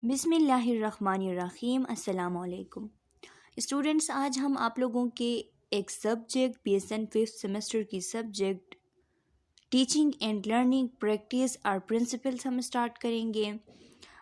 बिस्मिल्लाहिर्रहमानिर्रहीम। अस्सलाम वालेकुम स्टूडेंट्स, आज हम आप लोगों के एक सब्जेक्ट BSN 5th सेमेस्टर की subject teaching and learning practice और प्रिंसिपल्स हम स्टार्ट करेंगे।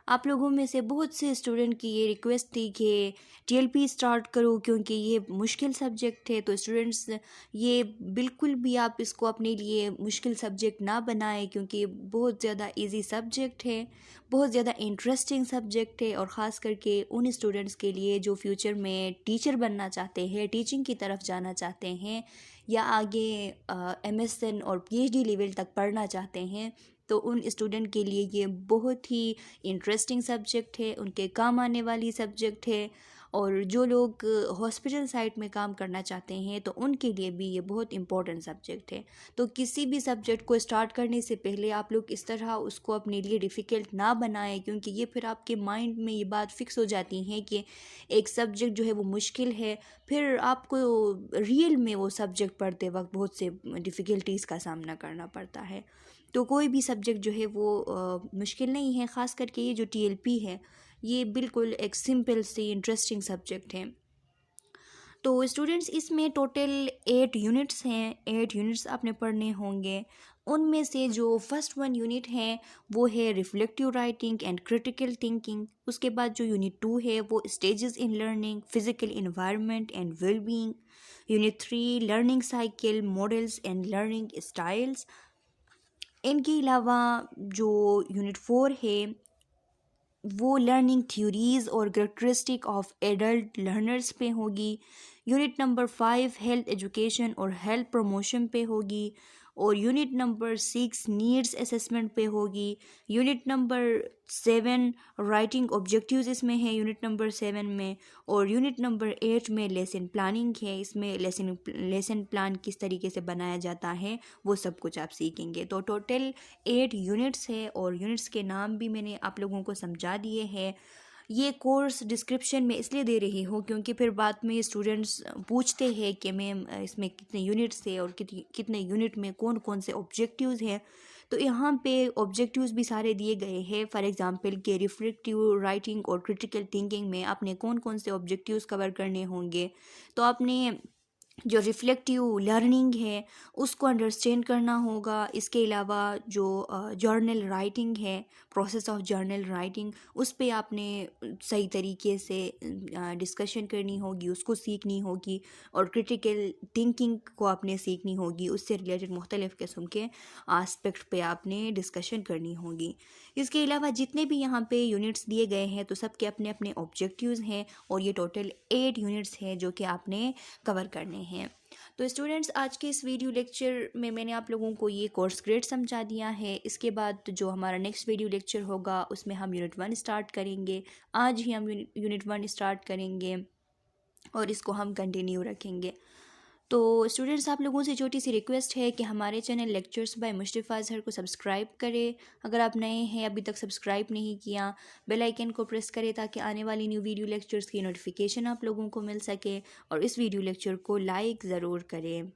आप लोगों में से बहुत से स्टूडेंट की ये रिक्वेस्ट थी कि TLP स्टार्ट करो क्योंकि ये मुश्किल सब्जेक्ट है। तो स्टूडेंट्स, ये बिल्कुल भी आप इसको अपने लिए मुश्किल सब्जेक्ट ना बनाएं क्योंकि ये बहुत ज़्यादा इजी सब्जेक्ट है, बहुत ज़्यादा इंटरेस्टिंग सब्जेक्ट है और ख़ास करके उन स्टूडेंट्स के लिए जो फ्यूचर में टीचर बनना चाहते हैं, टीचिंग की तरफ जाना चाहते हैं या आगे MSN और PhD लेवल तक पढ़ना चाहते हैं। तो उन स्टूडेंट के लिए ये बहुत ही इंटरेस्टिंग सब्जेक्ट है, उनके काम आने वाली सब्जेक्ट है। और जो लोग हॉस्पिटल साइट में काम करना चाहते हैं तो उनके लिए भी ये बहुत इंपॉर्टेंट सब्जेक्ट है। तो किसी भी सब्जेक्ट को स्टार्ट करने से पहले आप लोग इस तरह उसको अपने लिए डिफ़िकल्ट ना बनाएं क्योंकि ये फिर आपके माइंड में ये बात फिक्स हो जाती है कि एक सब्जेक्ट जो है वो मुश्किल है। फिर आपको रियल में वो सब्जेक्ट पढ़ते वक्त बहुत से डिफ़िकल्टीज़ का सामना करना पड़ता है। तो कोई भी सब्जेक्ट जो है वो मुश्किल नहीं है, ख़ास करके ये जो TLP है ये बिल्कुल एक सिंपल सी इंटरेस्टिंग सब्जेक्ट है। तो स्टूडेंट्स, इसमें टोटल 8 यूनिट्स हैं। 8 यूनिट्स आपने पढ़ने होंगे। उनमें से जो फर्स्ट 1 यूनिट है वो है reflective writing and critical thinking. उसके बाद जो यूनिट 2 है वो stages in learning, physical environment and wellbeing. Unit 3 learning cycle, models and learning styles. इनके अलावा जो यूनिट 4 है वो लर्निंग थ्योरीज़ और करेक्टरिस्टिक ऑफ एडल्ट लर्नर्स पे होगी। यूनिट नंबर 5 हेल्थ एजुकेशन और हेल्थ प्रमोशन पे होगी। और यूनिट नंबर 6 नीड्स असेसमेंट पे होगी। यूनिट नंबर 7 राइटिंग ऑब्जेक्टिव्स इसमें है यूनिट नंबर 7 में। और यूनिट नंबर 8 में लेसन प्लानिंग है। इसमें लेसन प्लान किस तरीके से बनाया जाता है वो सब कुछ आप सीखेंगे। तो टोटल 8 यूनिट्स है और यूनिट्स के नाम भी मैंने आप लोगों को समझा दिए हैं। ये कोर्स डिस्क्रिप्शन में इसलिए दे रही हूँ क्योंकि फिर बाद में स्टूडेंट्स पूछते हैं कि मैम इसमें कितने यूनिट्स है और कितने यूनिट में कौन कौन से ऑब्जेक्टिव्स हैं। तो यहाँ पे ऑब्जेक्टिव्स भी सारे दिए गए हैं। फॉर एग्जांपल के रिफ्लेक्टिव राइटिंग और क्रिटिकल थिंकिंग में आपने कौन कौन से ऑब्जेक्टिव्स कवर करने होंगे। तो आपने जो रिफ्लेक्टिव लर्निंग है उसको अंडरस्टैंड करना होगा। इसके अलावा जो जर्नल राइटिंग है, प्रोसेस ऑफ जर्नल राइटिंग, उस पे आपने सही तरीके से डिस्कशन करनी होगी, उसको सीखनी होगी। और क्रिटिकल थिंकिंग को आपने सीखनी होगी, उससे रिलेटेड मुख्तलिफ़ किस्म के आस्पेक्ट पे आपने डिस्कशन करनी होगी। इसके अलावा जितने भी यहाँ पे यूनिट्स दिए गए हैं तो सबके अपने अपने ऑब्जेक्टिव्स हैं और ये टोटल 8 यूनिट्स हैं जो कि आपने कवर करने हैं। तो स्टूडेंट्स, आज के इस वीडियो लेक्चर में मैंने आप लोगों को ये कोर्स ग्रेड समझा दिया है। इसके बाद जो हमारा नेक्स्ट वीडियो लेक्चर होगा उसमें हम यूनिट 1 स्टार्ट करेंगे। आज ही हम यूनिट 1 स्टार्ट करेंगे और इसको हम कंटिन्यू रखेंगे। तो स्टूडेंट्स, आप लोगों से छोटी सी रिक्वेस्ट है कि हमारे चैनल लेक्चर्स बाय मुश्तफ़ा अज़हर को सब्सक्राइब करें। अगर आप नए हैं, अभी तक सब्सक्राइब नहीं किया, बेल आइकन को प्रेस करें ताकि आने वाली न्यू वीडियो लेक्चर्स की नोटिफिकेशन आप लोगों को मिल सके। और इस वीडियो लेक्चर को लाइक ज़रूर करें।